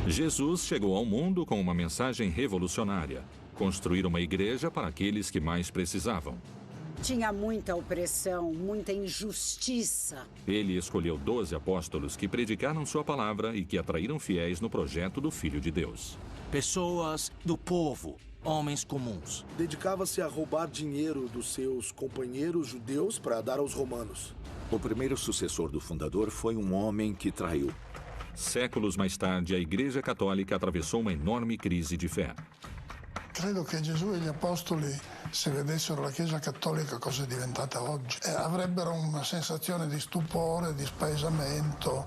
Jesus chegou ao mundo com uma mensagem revolucionária: construir uma igreja para aqueles que mais precisavam. Tinha muita opressão, muita injustiça. Ele escolheu 12 apóstolos que predicaram sua palavra e que atraíram fiéis no projeto do Filho de Deus. Pessoas do povo, homens comuns. Dedicava-se a roubar dinheiro dos seus companheiros judeus para dar aos romanos. O primeiro sucessor do fundador foi um homem que traiu. Séculos mais tarde, a Igreja Católica atravessou uma enorme crise de fé. Credo che Gesù e gli apostoli, se vedessero la Chiesa Cattolica cosa è diventata oggi, avrebbero una sensazione di stupore, di spaesamento.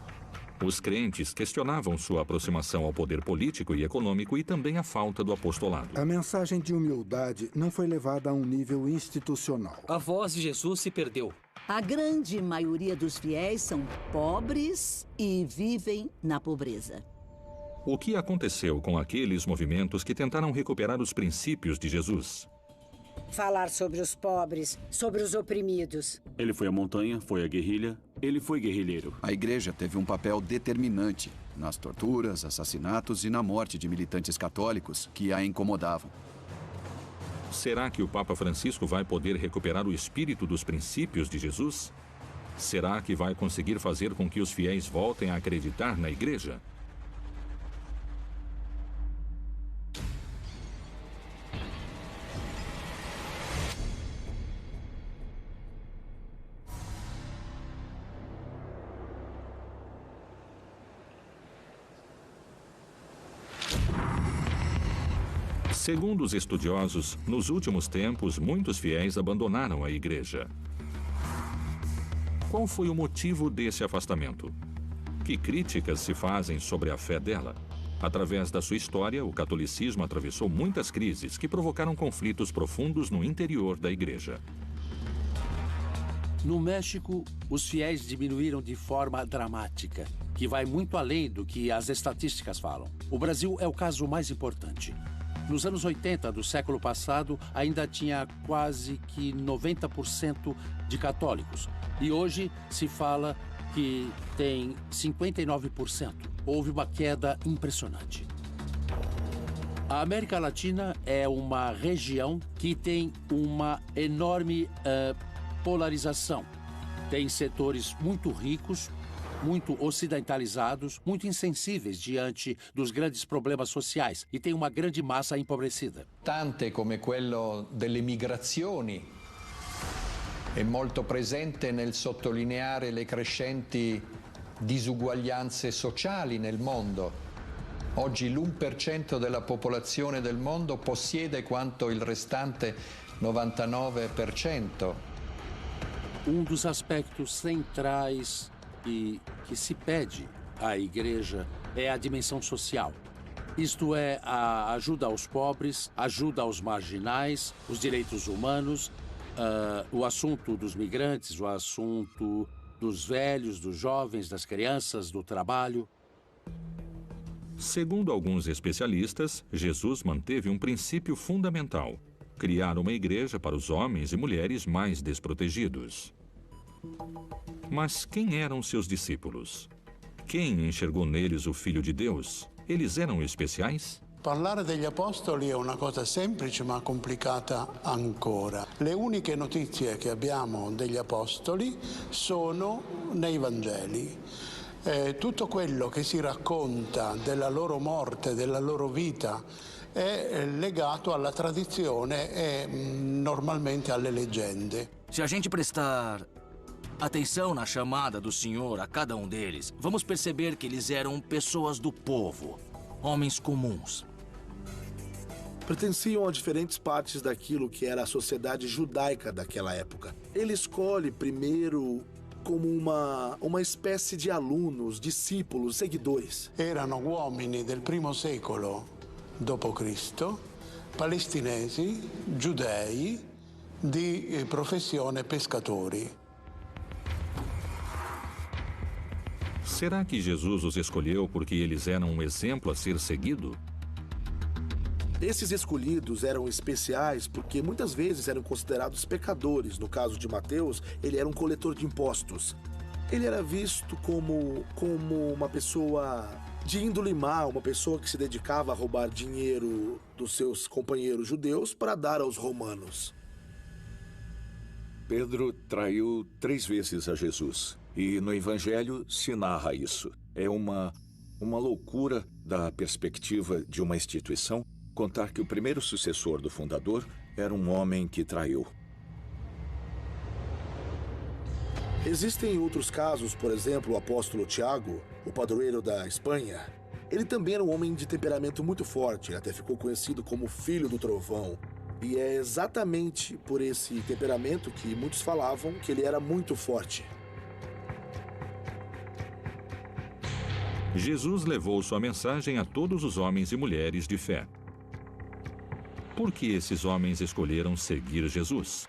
Os crentes questionavam sua aproximação ao poder político e econômico e também a falta do apostolado. A mensagem de humildade não foi levada a um nível institucional. A voz de Jesus se perdeu. A grande maioria dos fiéis são pobres e vivem na pobreza. O que aconteceu com aqueles movimentos que tentaram recuperar os princípios de Jesus? Falar sobre os pobres, sobre os oprimidos. Ele foi à montanha, foi à guerrilha, ele foi guerrilheiro. A igreja teve um papel determinante nas torturas, assassinatos e na morte de militantes católicos que a incomodavam. Será que o Papa Francisco vai poder recuperar o espírito dos princípios de Jesus? Será que vai conseguir fazer com que os fiéis voltem a acreditar na igreja? Segundo os estudiosos, nos últimos tempos, muitos fiéis abandonaram a igreja. Qual foi o motivo desse afastamento? Que críticas se fazem sobre a fé dela? Através da sua história, o catolicismo atravessou muitas crises que provocaram conflitos profundos no interior da igreja. No México, os fiéis diminuíram de forma dramática, que vai muito além do que as estatísticas falam. O Brasil é o caso mais importante. Nos anos 80 do século passado, ainda tinha quase que 90% de católicos. E hoje se fala que tem 59%. Houve uma queda impressionante. A América Latina é uma região que tem uma enorme polarização. Tem setores muito ricos, muito ocidentalizados, muito insensíveis diante dos grandes problemas sociais e tem uma grande massa empobrecida. Tante come quello delle migrazioni è molto presente nel sottolineare le crescenti disuguaglianze sociali nel mondo. Oggi l'1% della popolazione del mondo possiede quanto il restante 99%. Dos aspectos centrais e que se pede à igreja é a dimensão social. Isto é, a ajuda aos pobres, ajuda aos marginais, os direitos humanos, o assunto dos migrantes, o assunto dos velhos, dos jovens, das crianças, do trabalho. Segundo alguns especialistas, Jesus manteve um princípio fundamental: criar uma igreja para os homens e mulheres mais desprotegidos. Mas quem eram seus discípulos? Quem enxergou neles o Filho de Deus? Eles eram especiais? Parlare degli apostoli è una cosa semplice ma complicata ancora. Le uniche notizie che abbiamo degli apostoli sono nei Vangeli. Tutto quello che si racconta della loro morte, della loro vita, è legato alla tradizione e normalmente alle leggende. Se a gente prestar atenção na chamada do Senhor a cada um deles, vamos perceber que eles eram pessoas do povo, homens comuns. Pertenciam a diferentes partes daquilo que era a sociedade judaica daquela época. Ele escolhe primeiro como uma espécie de alunos, discípulos, seguidores. Erano uomini del primo secolo d.C., palestinesi, giudei, di professione pescatori. Será que Jesus os escolheu porque eles eram um exemplo a ser seguido? Esses escolhidos eram especiais porque muitas vezes eram considerados pecadores. No caso de Mateus, ele era um coletor de impostos. Ele era visto como uma pessoa de índole má, uma pessoa que se dedicava a roubar dinheiro dos seus companheiros judeus para dar aos romanos. Pedro traiu 3 vezes a Jesus. E no Evangelho se narra isso. É uma loucura da perspectiva de uma instituição contar que o primeiro sucessor do fundador era um homem que traiu. Existem outros casos, por exemplo, o apóstolo Tiago, o padroeiro da Espanha. Ele também era um homem de temperamento muito forte, até ficou conhecido como filho do trovão. E é exatamente por esse temperamento que muitos falavam que ele era muito forte. Jesus levou sua mensagem a todos os homens e mulheres de fé. Por que esses homens escolheram seguir Jesus?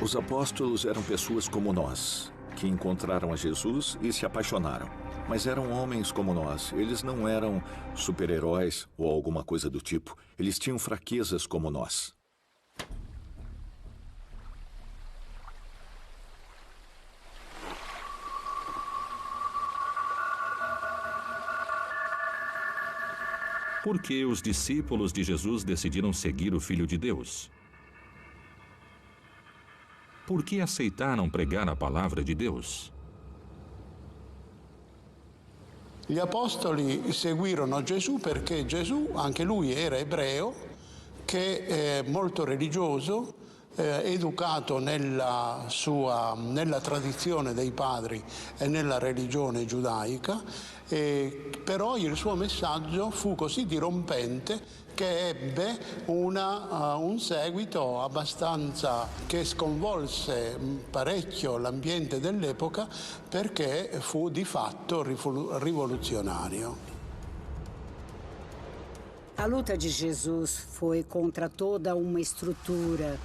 Os apóstolos eram pessoas como nós, que encontraram a Jesus e se apaixonaram. Mas eram homens como nós. Eles não eram super-heróis ou alguma coisa do tipo. Eles tinham fraquezas como nós. Por que os discípulos de Jesus decidiram seguir o Filho de Deus? Por que aceitaram pregar a palavra di Deus? Gli apostoli seguirono Gesù perché Gesù, anche lui era ebreo, che è molto religioso, educato nella tradizione dei padri e nella religione giudaica, però il suo messaggio fu così dirompente che ebbe un seguito abbastanza che sconvolse parecchio l'ambiente dell'epoca perché fu di fatto rivoluzionario. A luta de Jesus foi contra toda uma estrutura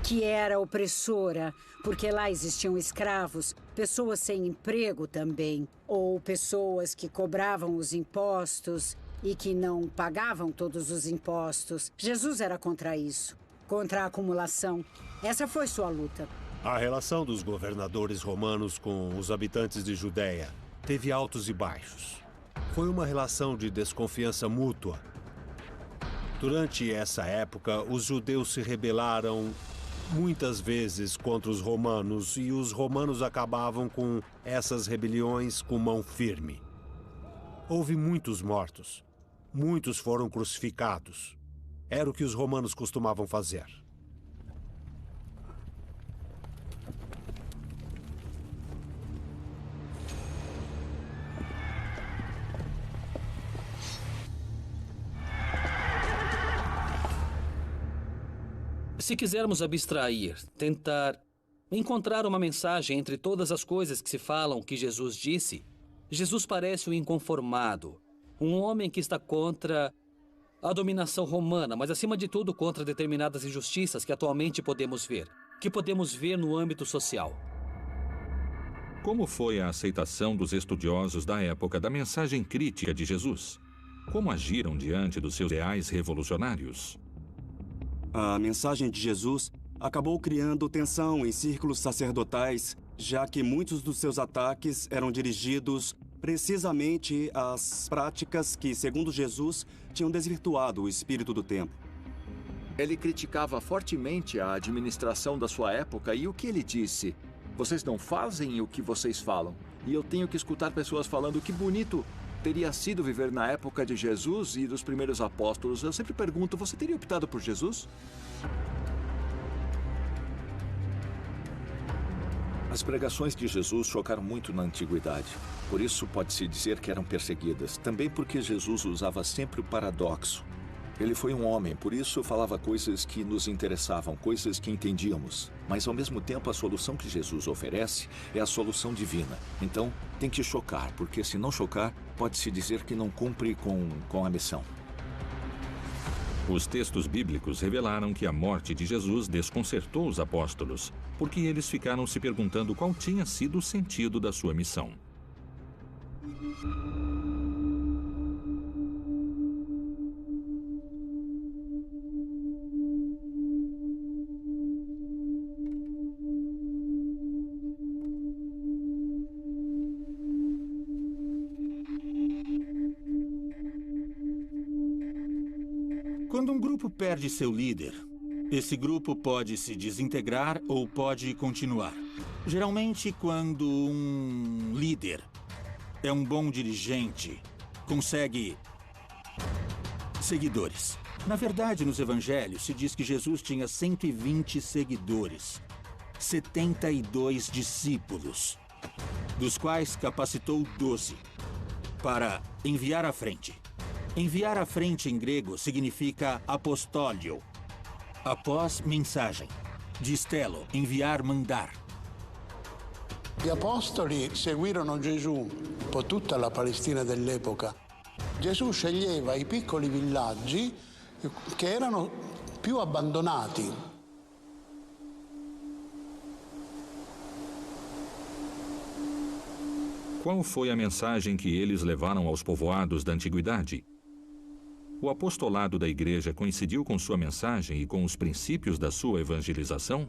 que era opressora, porque lá existiam escravos, pessoas sem emprego também, ou pessoas que cobravam os impostos e que não pagavam todos os impostos. Jesus era contra isso, contra a acumulação. Essa foi sua luta. A relação dos governadores romanos com os habitantes de Judéia teve altos e baixos. Foi uma relação de desconfiança mútua. Durante essa época, os judeus se rebelaram muitas vezes contra os romanos e os romanos acabavam com essas rebeliões com mão firme. Houve muitos mortos. Muitos foram crucificados. Era o que os romanos costumavam fazer. Se quisermos abstrair, tentar encontrar uma mensagem entre todas as coisas que se falam que Jesus disse, Jesus parece um inconformado, um homem que está contra a dominação romana, mas acima de tudo contra determinadas injustiças que atualmente podemos ver, no âmbito social. Como foi a aceitação dos estudiosos da época da mensagem crítica de Jesus? Como agiram diante dos seus ideais revolucionários? A mensagem de Jesus acabou criando tensão em círculos sacerdotais, já que muitos dos seus ataques eram dirigidos precisamente às práticas que, segundo Jesus, tinham desvirtuado o espírito do tempo. Ele criticava fortemente a administração da sua época e o que ele disse? Vocês não fazem o que vocês falam. E eu tenho que escutar pessoas falando que bonito teria sido viver na época de Jesus e dos primeiros apóstolos. Eu sempre pergunto, você teria optado por Jesus? As pregações de Jesus chocaram muito na antiguidade. Por isso pode-se dizer que eram perseguidas. Também porque Jesus usava sempre o paradoxo. Ele foi um homem, por isso falava coisas que nos interessavam, coisas que entendíamos. Mas, ao mesmo tempo, a solução que Jesus oferece é a solução divina. Então, tem que chocar, porque se não chocar, pode-se dizer que não cumpre com a missão. Os textos bíblicos revelaram que a morte de Jesus desconcertou os apóstolos, porque eles ficaram se perguntando qual tinha sido o sentido da sua missão. Quando um grupo perde seu líder, esse grupo pode se desintegrar ou pode continuar. Geralmente, quando um líder é um bom dirigente, consegue seguidores. Na verdade, nos evangelhos, se diz que Jesus tinha 120 seguidores, 72 discípulos, dos quais capacitou 12 para enviar à frente. Enviar à frente em grego significa apostólio, após mensagem. Distelo, enviar, mandar. Gli apostoli seguirono Gesù per tutta la Palestina dell'epoca. Gesù sceglieva i piccoli villaggi che erano più abbandonati. Qual foi a mensagem que eles levaram aos povoados da antiguidade? O apostolado da igreja coincidiu com sua mensagem e com os princípios da sua evangelização?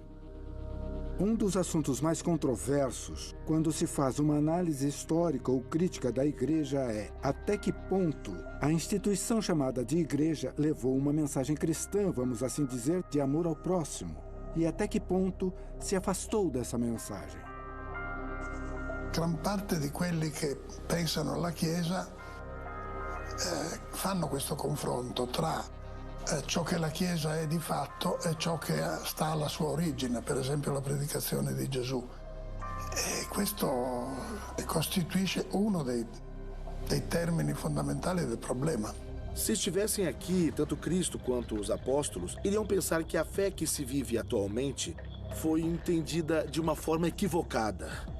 Um dos assuntos mais controversos, quando se faz uma análise histórica ou crítica da igreja, é até que ponto a instituição chamada de igreja levou uma mensagem cristã, vamos assim dizer, de amor ao próximo, e até que ponto se afastou dessa mensagem. Gran parte di quelli che pensano alla Chiesa fanno questo confronto tra ciò che la Chiesa è di fatto e ciò che sta alla sua origine, per esempio la predicazione di Gesù. E questo costituisce uno dei termini fondamentali del problema. Se estivessem aqui, tanto Cristo quanto os apóstolos iriam pensar que a fé que se vive atualmente foi entendida de uma forma equivocada.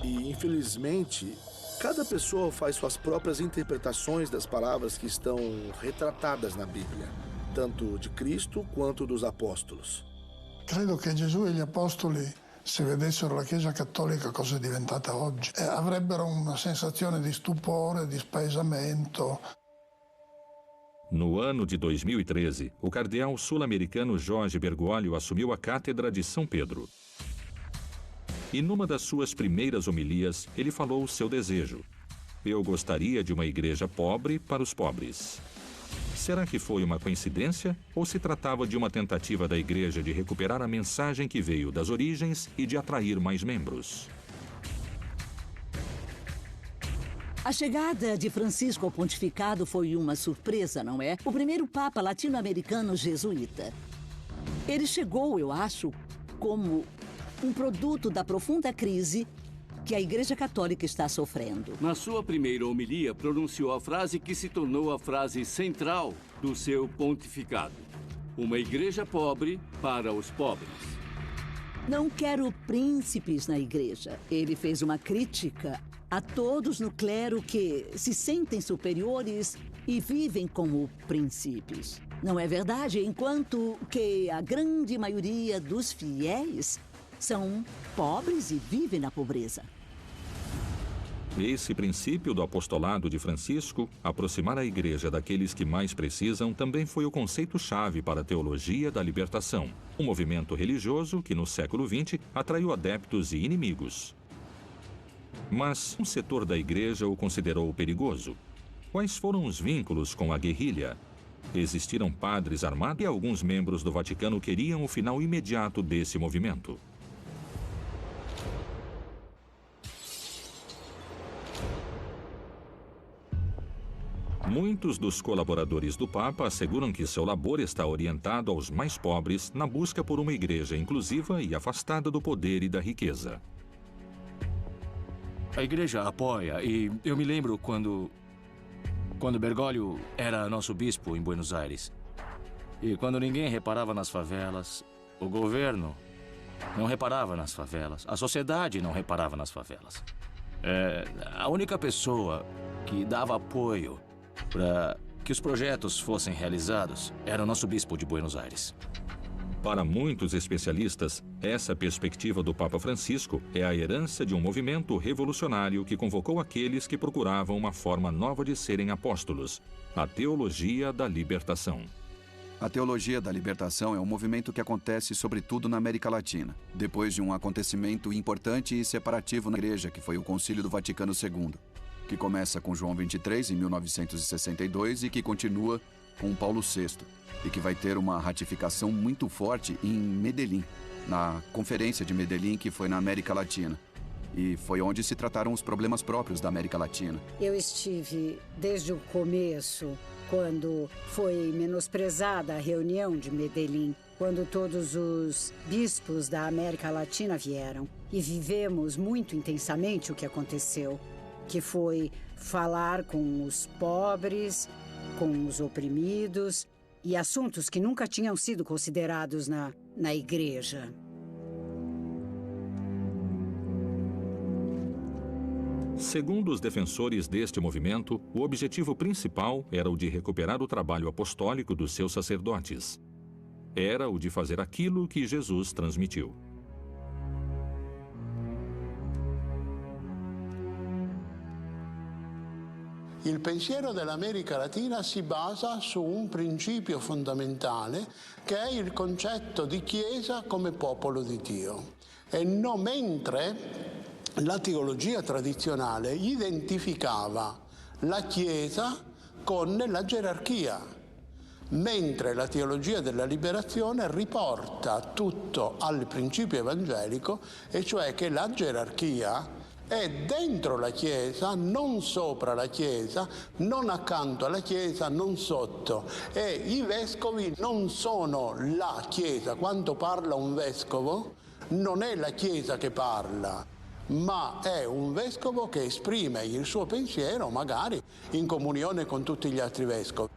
E, infelizmente, cada pessoa faz suas próprias interpretações das palavras que estão retratadas na Bíblia, tanto de Cristo quanto dos apóstolos. Credo che Gesù e gli apostoli, se vedessero la Chiesa cattolica cosa è diventata oggi, avrebbero una sensazione di stupore, di spaesamento. No ano de 2013, o cardeal sul-americano Jorge Bergoglio assumiu a cátedra de São Pedro. E numa das suas primeiras homilias, ele falou o seu desejo. Eu gostaria de uma igreja pobre para os pobres. Será que foi uma coincidência ou se tratava de uma tentativa da igreja de recuperar a mensagem que veio das origens e de atrair mais membros? A chegada de Francisco ao pontificado foi uma surpresa, não é? O primeiro papa latino-americano jesuíta. Ele chegou, eu acho, como um produto da profunda crise que a Igreja Católica está sofrendo. Na sua primeira homilia, pronunciou a frase que se tornou a frase central do seu pontificado. Uma igreja pobre para os pobres. Não quero príncipes na igreja. Ele fez uma crítica a todos no clero que se sentem superiores e vivem como príncipes. Não é verdade? Enquanto que a grande maioria dos fiéis são pobres e vivem na pobreza. Esse princípio do apostolado de Francisco, aproximar a igreja daqueles que mais precisam, também foi o conceito-chave para a teologia da libertação, um movimento religioso que no século XX atraiu adeptos e inimigos. Mas um setor da igreja o considerou perigoso. Quais foram os vínculos com a guerrilha? Existiram padres armados e alguns membros do Vaticano queriam o final imediato desse movimento. Muitos dos colaboradores do Papa asseguram que seu labor está orientado aos mais pobres na busca por uma igreja inclusiva e afastada do poder e da riqueza. A igreja apoia, e eu me lembro quando Bergoglio era nosso bispo em Buenos Aires. E quando ninguém reparava nas favelas, o governo não reparava nas favelas, a sociedade não reparava nas favelas. A única pessoa que dava apoio para que os projetos fossem realizados era o nosso bispo de Buenos Aires. Para muitos especialistas, essa perspectiva do Papa Francisco é a herança de um movimento revolucionário que convocou aqueles que procuravam uma forma nova de serem apóstolos, a teologia da libertação. A teologia da libertação é um movimento que acontece sobretudo na América Latina, depois de um acontecimento importante e separativo na Igreja, que foi o Concílio do Vaticano II, que começa com João 23, em 1962, e que continua com Paulo VI e que vai ter uma ratificação muito forte em Medellín, na Conferência de Medellín, que foi na América Latina. E foi onde se trataram os problemas próprios da América Latina. Eu estive desde o começo, quando foi menosprezada a reunião de Medellín, quando todos os bispos da América Latina vieram. E vivemos muito intensamente o que aconteceu, que foi falar com os pobres, com os oprimidos e assuntos que nunca tinham sido considerados na igreja. Segundo os defensores deste movimento, o objetivo principal era o de recuperar o trabalho apostólico dos seus sacerdotes. Era o de fazer aquilo que Jesus transmitiu. Il pensiero dell'America Latina si basa su un principio fondamentale che è il concetto di Chiesa come popolo di Dio. E non mentre la teologia tradizionale identificava la Chiesa con la gerarchia, mentre la teologia della liberazione riporta tutto al principio evangelico, e cioè che la gerarchia è dentro la Chiesa, non sopra la Chiesa, non accanto alla Chiesa, non sotto. E i vescovi non sono la Chiesa. Quando parla un vescovo, non è la Chiesa che parla, ma è un vescovo che esprime il suo pensiero, magari in comunione con tutti gli altri vescovi.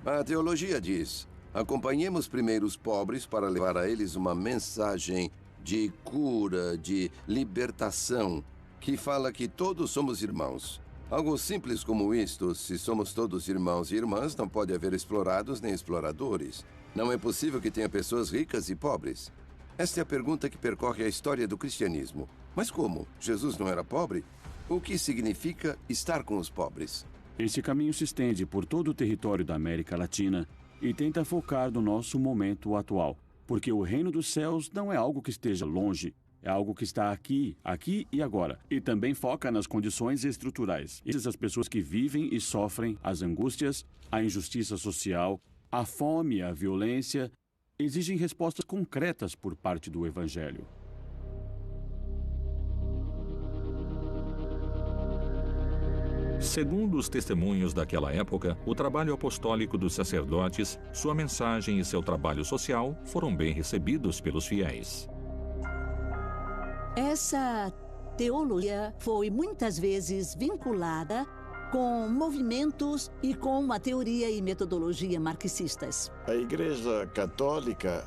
A teologia diz: acompanhemos primeiro os pobres para levar a eles uma mensagem de cura, de libertação, que fala que todos somos irmãos. Algo simples como isto: se somos todos irmãos e irmãs, não pode haver explorados nem exploradores. Não é possível que tenha pessoas ricas e pobres. Esta é a pergunta que percorre a história do cristianismo. Mas como? Jesus não era pobre? O que significa estar com os pobres? Esse caminho se estende por todo o território da América Latina e tenta focar no nosso momento atual, porque o reino dos céus não é algo que esteja longe, é algo que está aqui e agora. E também foca nas condições estruturais. Essas pessoas que vivem e sofrem as angústias, a injustiça social, a fome, a violência, exigem respostas concretas por parte do Evangelho. Segundo os testemunhos daquela época, o trabalho apostólico dos sacerdotes, sua mensagem e seu trabalho social foram bem recebidos pelos fiéis. Essa teologia foi muitas vezes vinculada com movimentos e com uma teoria e metodologia marxistas. A Igreja Católica,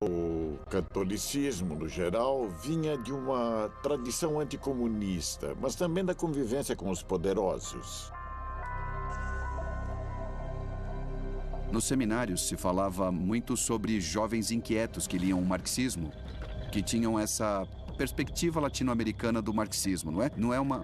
o catolicismo no geral, vinha de uma tradição anticomunista, mas também da convivência com os poderosos. Nos seminários se falava muito sobre jovens inquietos que liam o marxismo, que tinham essa perspectiva latino-americana do marxismo, não é? Não é uma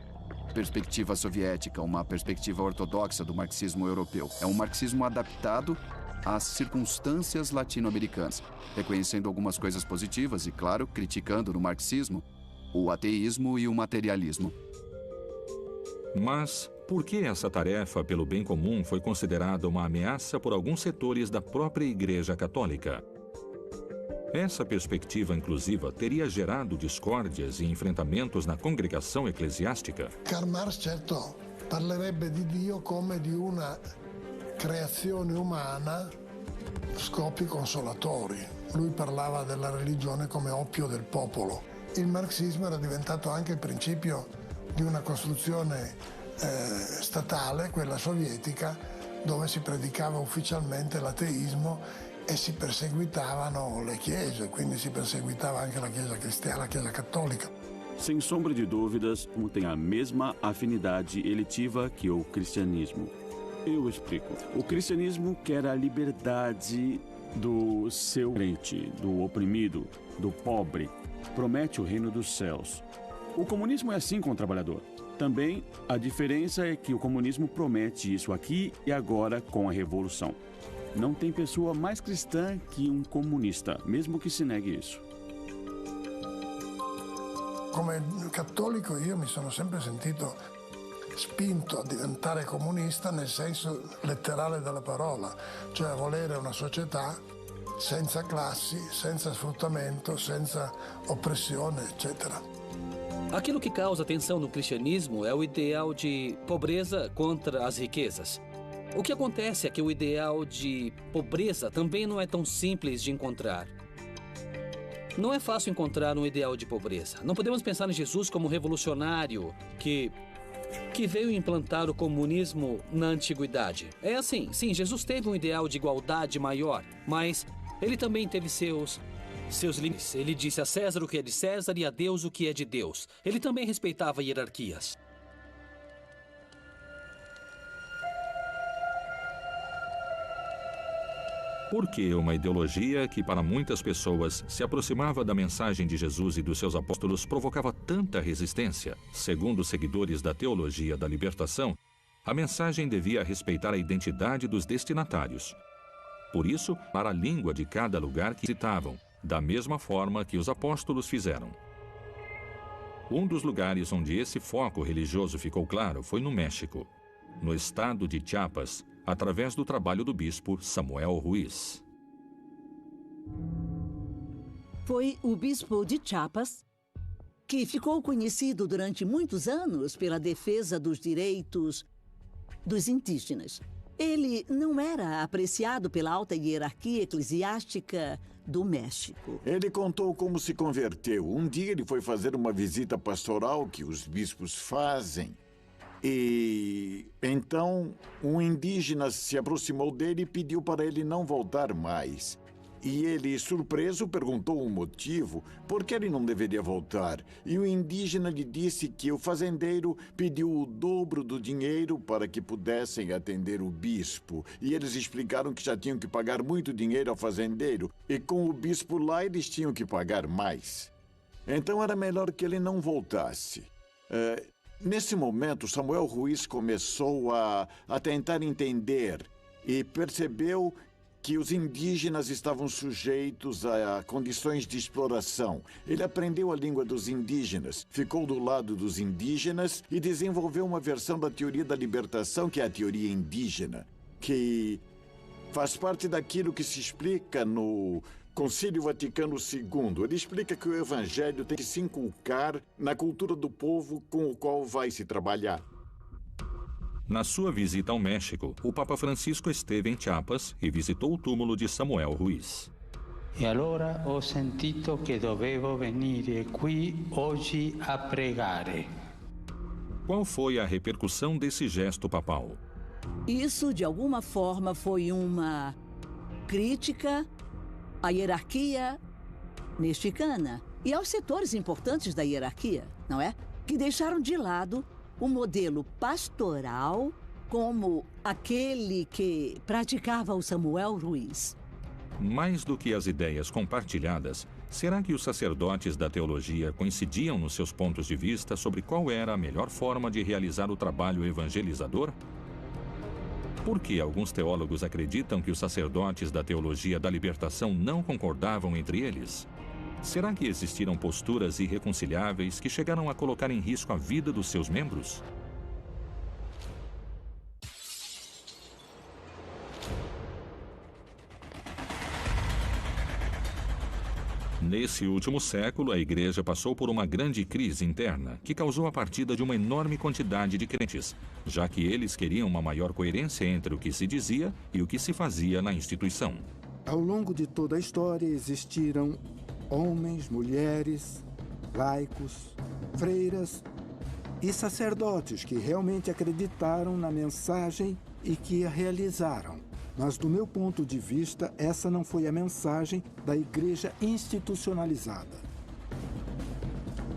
perspectiva soviética, uma perspectiva ortodoxa do marxismo europeu. É um marxismo adaptado às circunstâncias latino-americanas, reconhecendo algumas coisas positivas e, claro, criticando no marxismo o ateísmo e o materialismo. Mas por que essa tarefa pelo bem comum foi considerada uma ameaça por alguns setores da própria Igreja Católica? Essa perspectiva inclusiva teria gerado discórdias e enfrentamentos na congregação eclesiástica? Karl Marx, certo, parlerebbe di Dio come di una creazione umana scopi consolatori. Lui parlava della religione come oppio del popolo. Il marxismo era diventato anche il principio di una costruzione statale, quella sovietica, dove si predicava ufficialmente l'ateismo e si perseguitavano le chiese, quindi si perseguitava anche la Chiesa cristiana, la Chiesa cattolica. Sem sombra de dúvidas, tem a mesma afinidade eletiva que o cristianismo. Eu explico. O cristianismo quer a liberdade do seu crente, do oprimido, do pobre. Promete o reino dos céus. O comunismo é assim com o trabalhador. Também a diferença é que o comunismo promete isso aqui e agora com a revolução. Não tem pessoa mais cristã que um comunista, mesmo que se negue isso. Come cattolico io mi sono sempre sentito spinto a diventare comunista nel senso letterale della parola, cioè a volere una società senza classi, senza sfruttamento, senza oppressione, eccetera. Aquilo que causa tensão no cristianismo é o ideal de pobreza contra as riquezas. O que acontece é que o ideal de pobreza também não é tão simples de encontrar. Não é fácil encontrar um ideal de pobreza. Não podemos pensar em Jesus como revolucionário que veio implantar o comunismo na antiguidade. É assim, sim, Jesus teve um ideal de igualdade maior, mas ele também teve seus limites. Ele disse a César o que é de César e a Deus o que é de Deus. Ele também respeitava hierarquias. Por que uma ideologia que para muitas pessoas se aproximava da mensagem de Jesus e dos seus apóstolos provocava tanta resistência? Segundo os seguidores da teologia da libertação, a mensagem devia respeitar a identidade dos destinatários. Por isso, para a língua de cada lugar que visitavam, da mesma forma que os apóstolos fizeram. Um dos lugares onde esse foco religioso ficou claro foi no México, no estado de Chiapas, através do trabalho do bispo Samuel Ruiz. Foi o bispo de Chiapas que ficou conhecido durante muitos anos pela defesa dos direitos dos indígenas. Ele não era apreciado pela alta hierarquia eclesiástica do México. Ele contou como se converteu. Um dia ele foi fazer uma visita pastoral que os bispos fazem. E então um indígena se aproximou dele e pediu para ele não voltar mais. E ele, surpreso, perguntou o motivo, por que ele não deveria voltar. E o indígena lhe disse que o fazendeiro pediu o dobro do dinheiro para que pudessem atender o bispo. E eles explicaram que já tinham que pagar muito dinheiro ao fazendeiro. E com o bispo lá, eles tinham que pagar mais. Então era melhor que ele não voltasse. Nesse momento, Samuel Ruiz começou a tentar entender e percebeu que os indígenas estavam sujeitos a condições de exploração. Ele aprendeu a língua dos indígenas, ficou do lado dos indígenas e desenvolveu uma versão da teoria da libertação, que é a teoria indígena, que faz parte daquilo que se explica no Concílio Vaticano II. Ele explica que o Evangelho tem que se inculcar na cultura do povo com o qual vai se trabalhar. Na sua visita ao México, o Papa Francisco esteve em Chiapas e visitou o túmulo de Samuel Ruiz. E allora ho sentito che dovevo venire qui oggi a pregare. Qual foi a repercussão desse gesto papal? Isso, de alguma forma, foi uma crítica à hierarquia mexicana e aos setores importantes da hierarquia, não é? Que deixaram de lado o modelo pastoral como aquele que praticava o Samuel Ruiz. Mais do que as ideias compartilhadas, será que os sacerdotes da teologia coincidiam nos seus pontos de vista sobre qual era a melhor forma de realizar o trabalho evangelizador? Por que alguns teólogos acreditam que os sacerdotes da teologia da libertação não concordavam entre eles? Será que existiram posturas irreconciliáveis que chegaram a colocar em risco a vida dos seus membros? Nesse último século, a Igreja passou por uma grande crise interna que causou a partida de uma enorme quantidade de crentes, já que eles queriam uma maior coerência entre o que se dizia e o que se fazia na instituição. Ao longo de toda a história existiram homens, mulheres, laicos, freiras e sacerdotes que realmente acreditaram na mensagem e que a realizaram. Mas, do meu ponto de vista, essa não foi a mensagem da igreja institucionalizada.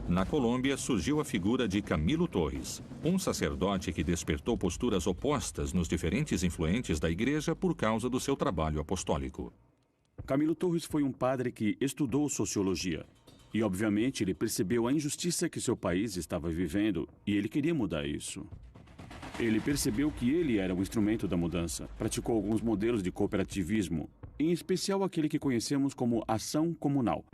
Na Colômbia, surgiu a figura de Camilo Torres, um sacerdote que despertou posturas opostas nos diferentes influentes da igreja por causa do seu trabalho apostólico. Camilo Torres foi um padre que estudou sociologia. E, obviamente, ele percebeu a injustiça que seu país estava vivendo e ele queria mudar isso. Ele percebeu que ele era um instrumento da mudança. Praticou alguns modelos de cooperativismo, em especial aquele que conhecemos como ação comunal.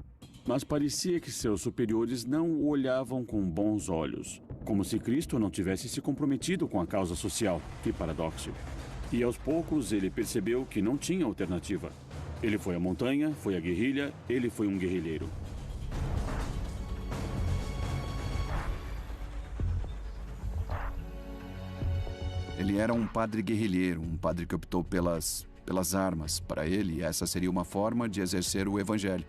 Mas parecia que seus superiores não o olhavam com bons olhos. Como se Cristo não tivesse se comprometido com a causa social. Que paradoxo. E aos poucos ele percebeu que não tinha alternativa. Ele foi à montanha, foi à guerrilha, ele foi um guerrilheiro. Ele era um padre guerrilheiro, um padre que optou pelas armas. Para ele, essa seria uma forma de exercer o evangelho.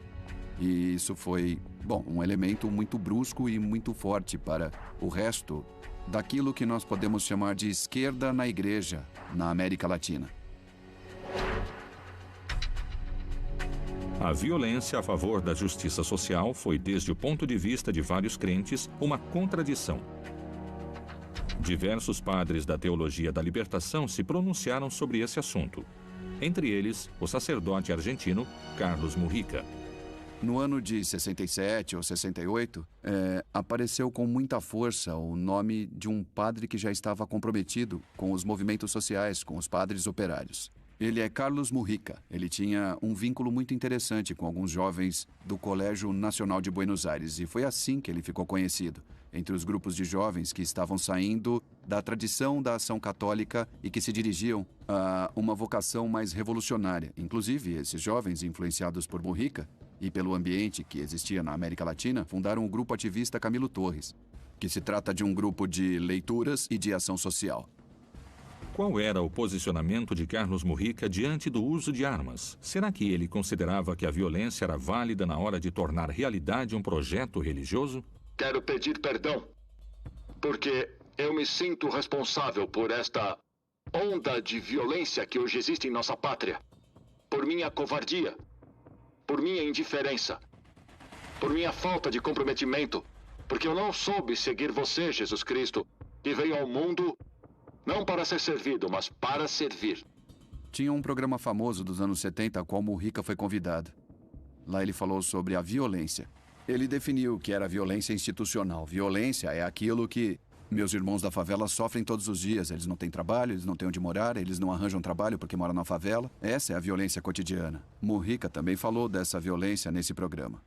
E isso foi, bom, um elemento muito brusco e muito forte para o resto daquilo que nós podemos chamar de esquerda na igreja, na América Latina. A violência a favor da justiça social foi, desde o ponto de vista de vários crentes, uma contradição. Diversos padres da teologia da libertação se pronunciaram sobre esse assunto. Entre eles, o sacerdote argentino Carlos Mujica. No ano de 67 ou 68, apareceu com muita força o nome de um padre que já estava comprometido com os movimentos sociais, com os padres operários. Ele é Carlos Mujica. Ele tinha um vínculo muito interessante com alguns jovens do Colégio Nacional de Buenos Aires, e foi assim que ele ficou conhecido entre os grupos de jovens que estavam saindo da tradição da ação católica e que se dirigiam a uma vocação mais revolucionária. Inclusive, esses jovens, influenciados por Mujica e pelo ambiente que existia na América Latina, fundaram o grupo ativista Camilo Torres, que se trata de um grupo de leituras e de ação social. Qual era o posicionamento de Carlos Mujica diante do uso de armas? Será que ele considerava que a violência era válida na hora de tornar realidade um projeto religioso? Quero pedir perdão, porque eu me sinto responsável por esta onda de violência que hoje existe em nossa pátria. Por minha covardia, por minha indiferença, por minha falta de comprometimento, porque eu não soube seguir você, Jesus Cristo, que veio ao mundo não para ser servido, mas para servir. Tinha um programa famoso dos anos 70 a qual Mujica foi convidado. Lá ele falou sobre a violência. Ele definiu que era violência institucional. Violência é aquilo que meus irmãos da favela sofrem todos os dias. Eles não têm trabalho, eles não têm onde morar, eles não arranjam trabalho porque moram na favela. Essa é a violência cotidiana. Mujica também falou dessa violência nesse programa.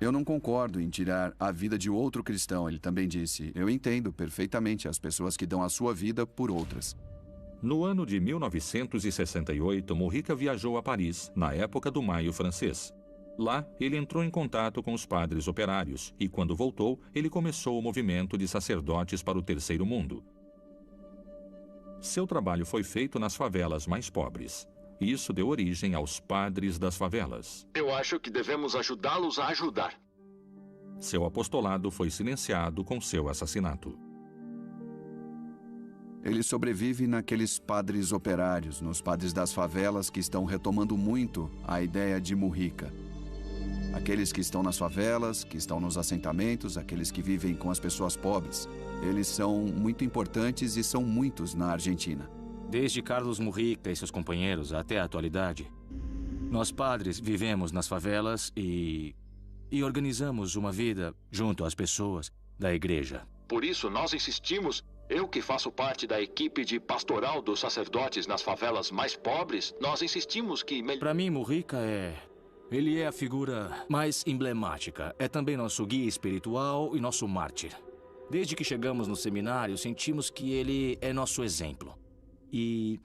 Eu não concordo em tirar a vida de outro cristão, ele também disse. Eu entendo perfeitamente as pessoas que dão a sua vida por outras. No ano de 1968, Mujica viajou a Paris, na época do Maio Francês. Lá, ele entrou em contato com os padres operários e, quando voltou, ele começou o movimento de sacerdotes para o Terceiro Mundo. Seu trabalho foi feito nas favelas mais pobres. Isso deu origem aos padres das favelas. Eu acho que devemos ajudá-los a ajudar. Seu apostolado foi silenciado com seu assassinato. Ele sobrevive naqueles padres operários, nos padres das favelas que estão retomando muito a ideia de Mujica. Aqueles que estão nas favelas, que estão nos assentamentos, aqueles que vivem com as pessoas pobres. Eles são muito importantes e são muitos na Argentina. Desde Carlos Mujica e seus companheiros até a atualidade, nós padres vivemos nas favelas e organizamos uma vida junto às pessoas da igreja. Por isso, nós insistimos, eu que faço parte da equipe de pastoral dos sacerdotes nas favelas mais pobres, nós insistimos que... Para mim, Mujica Ele é a figura mais emblemática. É também nosso guia espiritual e nosso mártir. Desde que chegamos no seminário, sentimos que ele é nosso exemplo. E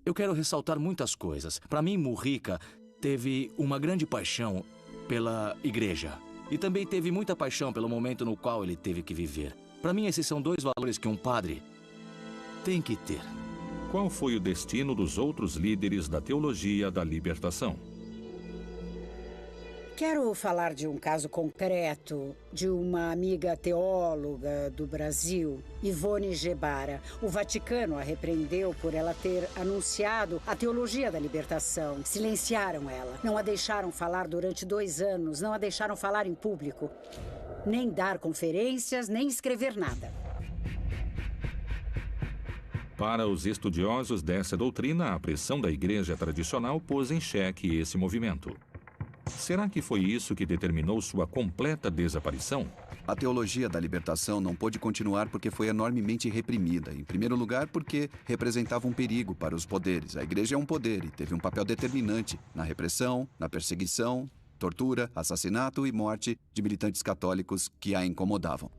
eu quero ressaltar muitas coisas. Para mim, Mujica teve uma grande paixão pela igreja. E também teve muita paixão pelo momento no qual ele teve que viver. Para mim, esses são dois valores que um padre tem que ter. Qual foi o destino dos outros líderes da teologia da libertação? Quero falar de um caso concreto de uma amiga teóloga do Brasil, Ivone Gebara. O Vaticano a repreendeu por ela ter anunciado a teologia da libertação. Silenciaram ela. Não a deixaram falar durante 2 anos. Não a deixaram falar em público. Nem dar conferências, nem escrever nada. Para os estudiosos dessa doutrina, a pressão da igreja tradicional pôs em xeque esse movimento. Será que foi isso que determinou sua completa desaparição? A teologia da libertação não pôde continuar porque foi enormemente reprimida. Em primeiro lugar, porque representava um perigo para os poderes. A igreja é um poder e teve um papel determinante na repressão, na perseguição, tortura, assassinato e morte de militantes católicos que a incomodavam.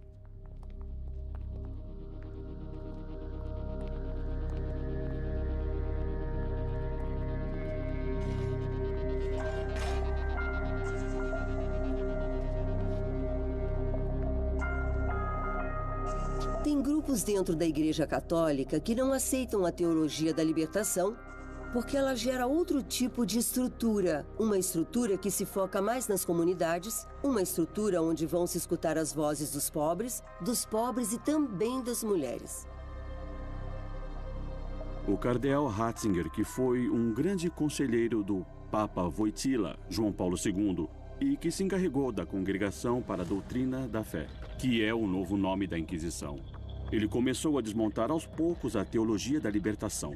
Tem grupos dentro da Igreja Católica que não aceitam a teologia da libertação porque ela gera outro tipo de estrutura. Uma estrutura que se foca mais nas comunidades, uma estrutura onde vão se escutar as vozes dos pobres e também das mulheres. O cardeal Ratzinger, que foi um grande conselheiro do Papa Wojtyła, João Paulo II, e que se encarregou da Congregação para a Doutrina da Fé, que é o novo nome da Inquisição. Ele começou a desmontar aos poucos a teologia da libertação.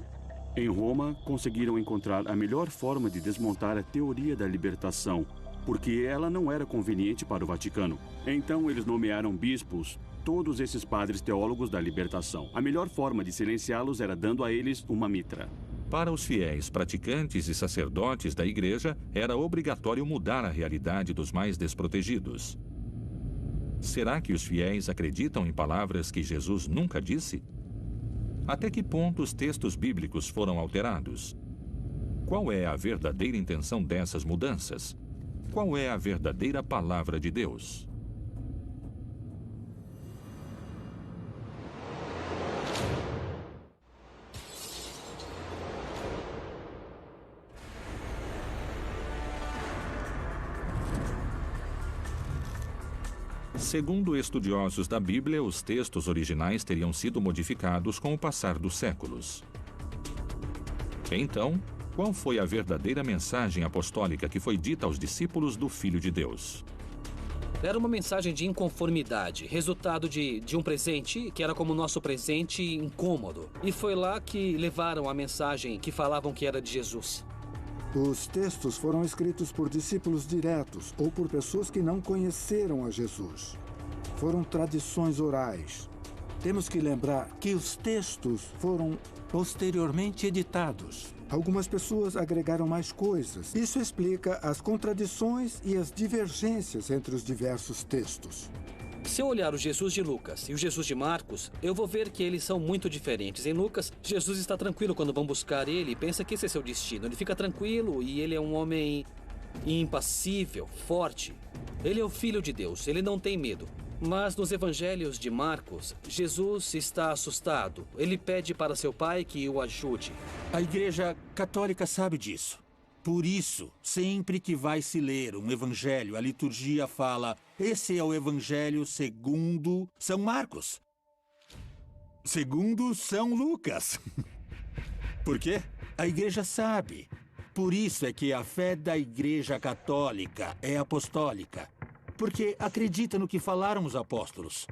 Em Roma, conseguiram encontrar a melhor forma de desmontar a teoria da libertação, porque ela não era conveniente para o Vaticano. Então, eles nomearam bispos, todos esses padres teólogos da libertação. A melhor forma de silenciá-los era dando a eles uma mitra. Para os fiéis praticantes e sacerdotes da igreja, era obrigatório mudar a realidade dos mais desprotegidos. Será que os fiéis acreditam em palavras que Jesus nunca disse? Até que ponto os textos bíblicos foram alterados? Qual é a verdadeira intenção dessas mudanças? Qual é a verdadeira palavra de Deus? Segundo estudiosos da Bíblia, os textos originais teriam sido modificados com o passar dos séculos. Então, qual foi a verdadeira mensagem apostólica que foi dita aos discípulos do Filho de Deus? Era uma mensagem de inconformidade, resultado de um presente que era como o nosso presente incômodo. E foi lá que levaram a mensagem que falavam que era de Jesus. Os textos foram escritos por discípulos diretos ou por pessoas que não conheceram a Jesus. Foram tradições orais. Temos que lembrar que os textos foram posteriormente editados. Algumas pessoas agregaram mais coisas. Isso explica as contradições e as divergências entre os diversos textos. Se eu olhar o Jesus de Lucas e o Jesus de Marcos, eu vou ver que eles são muito diferentes. Em Lucas, Jesus está tranquilo quando vão buscar ele e pensa que esse é seu destino. Ele fica tranquilo e ele é um homem impassível, forte. Ele é o Filho de Deus, ele não tem medo. Mas nos evangelhos de Marcos, Jesus está assustado. Ele pede para seu pai que o ajude. A Igreja Católica sabe disso. Por isso, sempre que vai se ler um evangelho, a liturgia fala: esse é o evangelho segundo São Marcos. Segundo São Lucas. Por quê? A Igreja sabe. Por isso é que a fé da Igreja Católica é apostólica. Porque acredita no que falaram os apóstolos.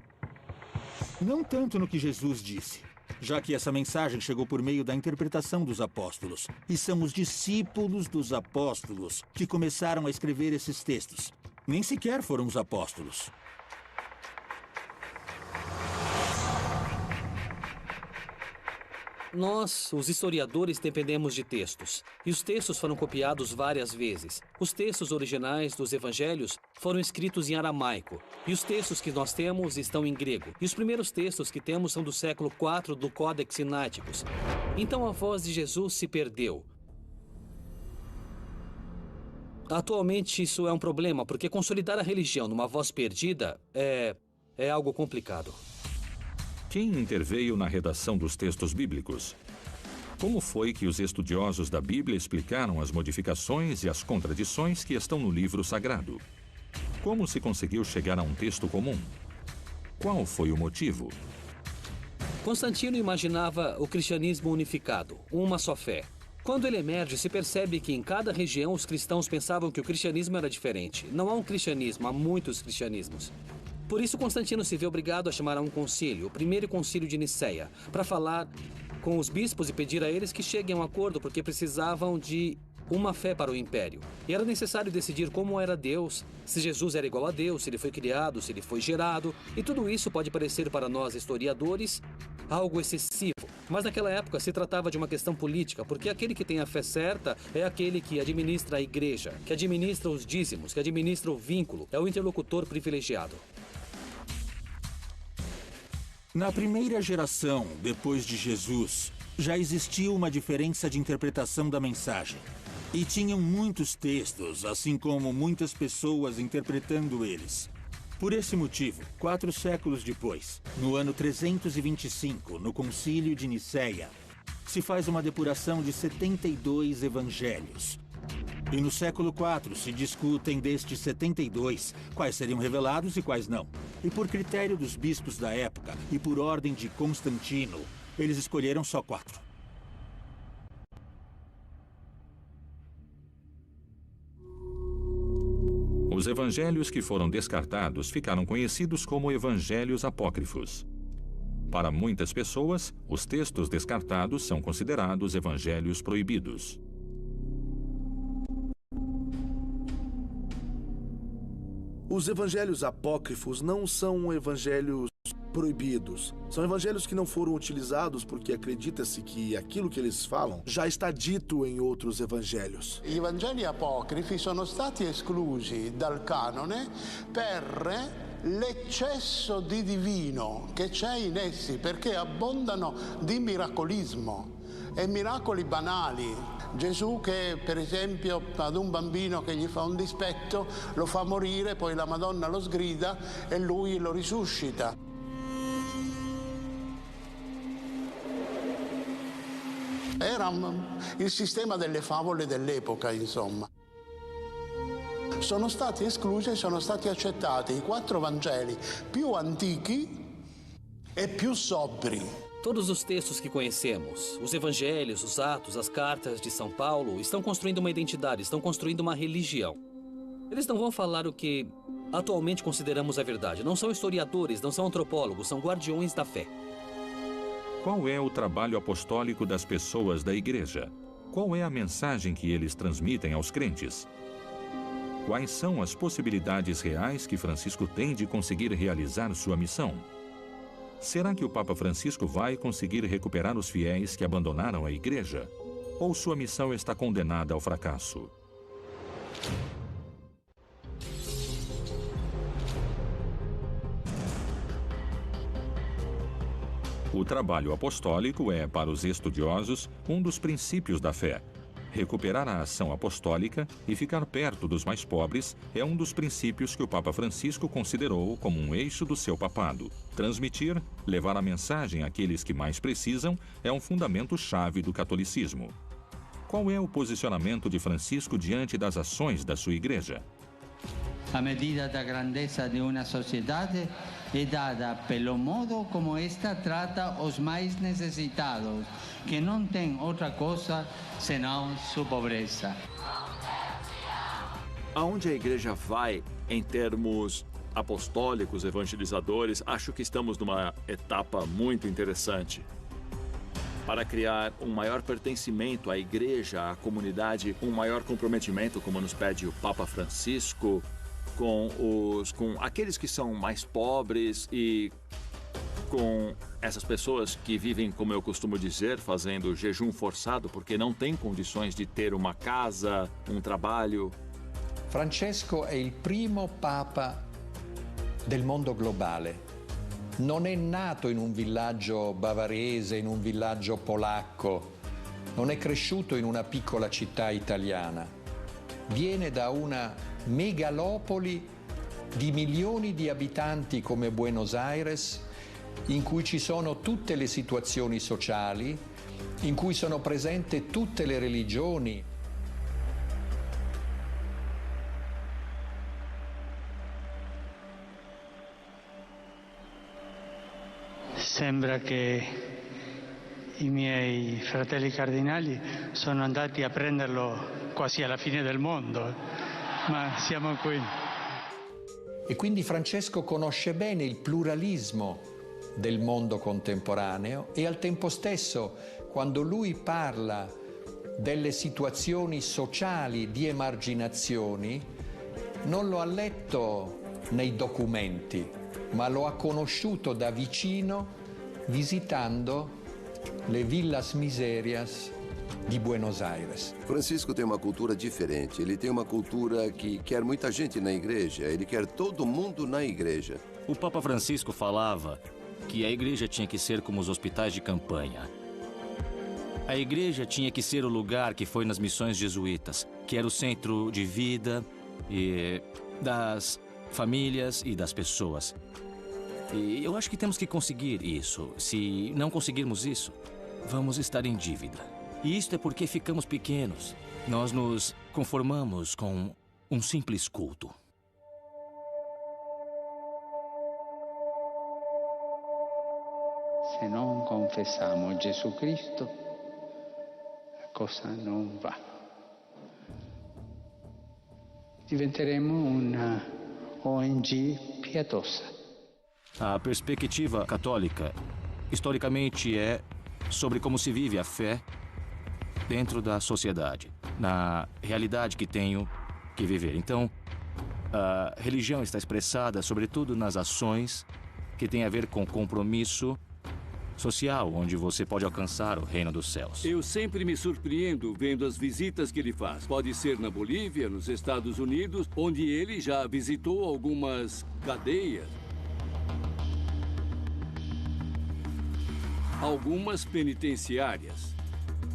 Não tanto no que Jesus disse, já que essa mensagem chegou por meio da interpretação dos apóstolos. E são os discípulos dos apóstolos que começaram a escrever esses textos. Nem sequer foram os apóstolos. Nós, os historiadores, dependemos de textos. E os textos foram copiados várias vezes. Os textos originais dos evangelhos foram escritos em aramaico. E os textos que nós temos estão em grego. E os primeiros textos que temos são do século IV do Codex Sinaiticus. Então a voz de Jesus se perdeu. Atualmente isso é um problema, porque consolidar a religião numa voz perdida é algo complicado. Quem interveio na redação dos textos bíblicos? Como foi que os estudiosos da Bíblia explicaram as modificações e as contradições que estão no livro sagrado? Como se conseguiu chegar a um texto comum? Qual foi o motivo? Constantino imaginava o cristianismo unificado, uma só fé. Quando ele emerge, se percebe que em cada região os cristãos pensavam que o cristianismo era diferente. Não há um cristianismo, há muitos cristianismos. Por isso, Constantino se vê obrigado a chamar a um concílio, o primeiro concílio de Niceia, para falar com os bispos e pedir a eles que cheguem a um acordo, porque precisavam de uma fé para o império. E era necessário decidir como era Deus, se Jesus era igual a Deus, se ele foi criado, se ele foi gerado. E tudo isso pode parecer para nós historiadores algo excessivo. Mas naquela época se tratava de uma questão política, porque aquele que tem a fé certa é aquele que administra a igreja, que administra os dízimos, que administra o vínculo, é o interlocutor privilegiado. Na primeira geração, depois de Jesus, já existia uma diferença de interpretação da mensagem. E tinham muitos textos, assim como muitas pessoas interpretando eles. Por esse motivo, 4 séculos depois, no ano 325, no Concílio de Nicéia, se faz uma depuração de 72 evangelhos. E no século IV se discutem destes 72 quais seriam revelados e quais não. E por critério dos bispos da época e por ordem de Constantino, eles escolheram só 4. Os evangelhos que foram descartados ficaram conhecidos como evangelhos apócrifos. Para muitas pessoas, os textos descartados são considerados evangelhos proibidos. Os evangelhos apócrifos não são evangelhos proibidos. São evangelhos que não foram utilizados porque acredita-se que aquilo que eles falam já está dito em outros evangelhos. I Vangeli apocrifi sono stati esclusi dal canone per l'eccesso di divino che c'è in essi, perché abbondano di miracolismo e miracoli banali. Gesù che per esempio ad un bambino che gli fa un dispetto lo fa morire, poi la Madonna lo sgrida e lui lo risuscita. Era il sistema delle favole dell'epoca, insomma. Sono stati esclusi e sono stati accettati i 4 Vangeli più antichi e più sobri. Todos os textos que conhecemos, os evangelhos, os atos, as cartas de São Paulo, estão construindo uma identidade, estão construindo uma religião. Eles não vão falar o que atualmente consideramos a verdade. Não são historiadores, não são antropólogos, são guardiões da fé. Qual é o trabalho apostólico das pessoas da igreja? Qual é a mensagem que eles transmitem aos crentes? Quais são as possibilidades reais que Francisco tem de conseguir realizar sua missão? Será que o Papa Francisco vai conseguir recuperar os fiéis que abandonaram a igreja? Ou sua missão está condenada ao fracasso? O trabalho apostólico é, para os estudiosos, um dos princípios da fé. Recuperar a ação apostólica e ficar perto dos mais pobres é um dos princípios que o Papa Francisco considerou como um eixo do seu papado. Transmitir, levar a mensagem àqueles que mais precisam, é um fundamento-chave do catolicismo. Qual é o posicionamento de Francisco diante das ações da sua igreja? A medida da grandeza de uma sociedade é dada pelo modo como esta trata os mais necessitados, que não tem outra coisa senão sua pobreza. Aonde a igreja vai em termos apostólicos, evangelizadores, acho que estamos numa etapa muito interessante. Para criar um maior pertencimento à igreja, à comunidade, um maior comprometimento, como nos pede o Papa Francisco, com aqueles que são mais pobres e com essas pessoas que vivem, como eu costumo dizer, fazendo jejum forçado porque não têm condições de ter uma casa, um trabalho. Francesco è il primo papa del mondo globale. Non è nato in un villaggio bavarese, in un villaggio polacco, non è cresciuto in una piccola città italiana. Viene da una megalopoli di milioni di abitanti come Buenos Aires, in cui ci sono tutte le situazioni sociali, in cui sono presenti tutte le religioni. Sembra che i miei fratelli cardinali sono andati a prenderlo quasi alla fine del mondo. Ma siamo qui. E quindi Francesco conosce bene il pluralismo del mondo contemporaneo e al tempo stesso, quando lui parla delle situazioni sociali di emarginazioni, non lo ha letto nei documenti, ma lo ha conosciuto da vicino visitando le villas miserias de Buenos Aires. Francisco tem uma cultura diferente. Ele tem uma cultura que quer muita gente na igreja. Ele quer todo mundo na igreja. O Papa Francisco falava que a igreja tinha que ser como os hospitais de campanha. A igreja tinha que ser o lugar que foi nas missões jesuítas, que era o centro de vida e das famílias e das pessoas. E eu acho que temos que conseguir isso. Se não conseguirmos isso, vamos estar em dívida. E isto é porque ficamos pequenos. Nós nos conformamos com um simples culto. Se non confessiamo Gesù Cristo, la cosa non va. Diventeremo una ONG pietosa. A perspectiva católica, historicamente, é sobre como se vive a fé dentro da sociedade, na realidade que tenho que viver. Então, a religião está expressada, sobretudo, nas ações que têm a ver com compromisso social, onde você pode alcançar o reino dos céus. Eu sempre me surpreendo vendo as visitas que ele faz. Pode ser na Bolívia, nos Estados Unidos, onde ele já visitou algumas cadeias, algumas penitenciárias.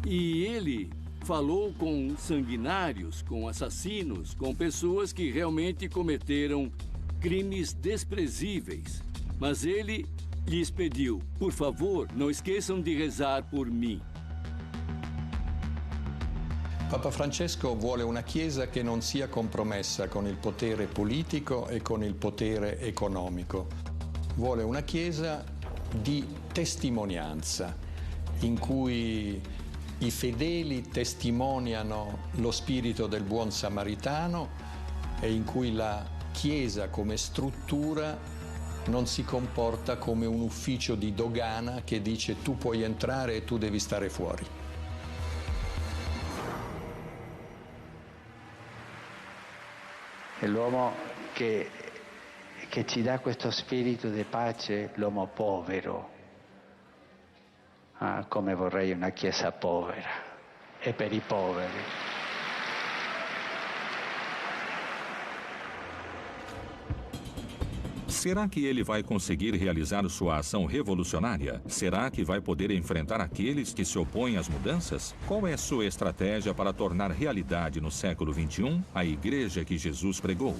E ele falou com sanguinários, com assassinos, com pessoas que realmente cometeram crimes desprezíveis. Mas ele lhes pediu, por favor, não esqueçam de rezar por mim. Papa Francesco vuole una Chiesa che non sia compromessa con il potere politico e con il potere economico. Vuole una Chiesa di testimonianza, in cui i fedeli testimoniano lo spirito del buon samaritano e in cui la Chiesa come struttura non si comporta come un ufficio di dogana che dice tu puoi entrare e tu devi stare fuori. È l'uomo che ci dà questo spirito di pace, l'uomo povero. Ah, come vorrei una Chiesa povera e per i poveri. Será que ele vai conseguir realizar sua ação revolucionária? Será que vai poder enfrentar aqueles que se opõem às mudanças? Qual é sua estratégia para tornar realidade no século XXI a igreja que Jesus pregou?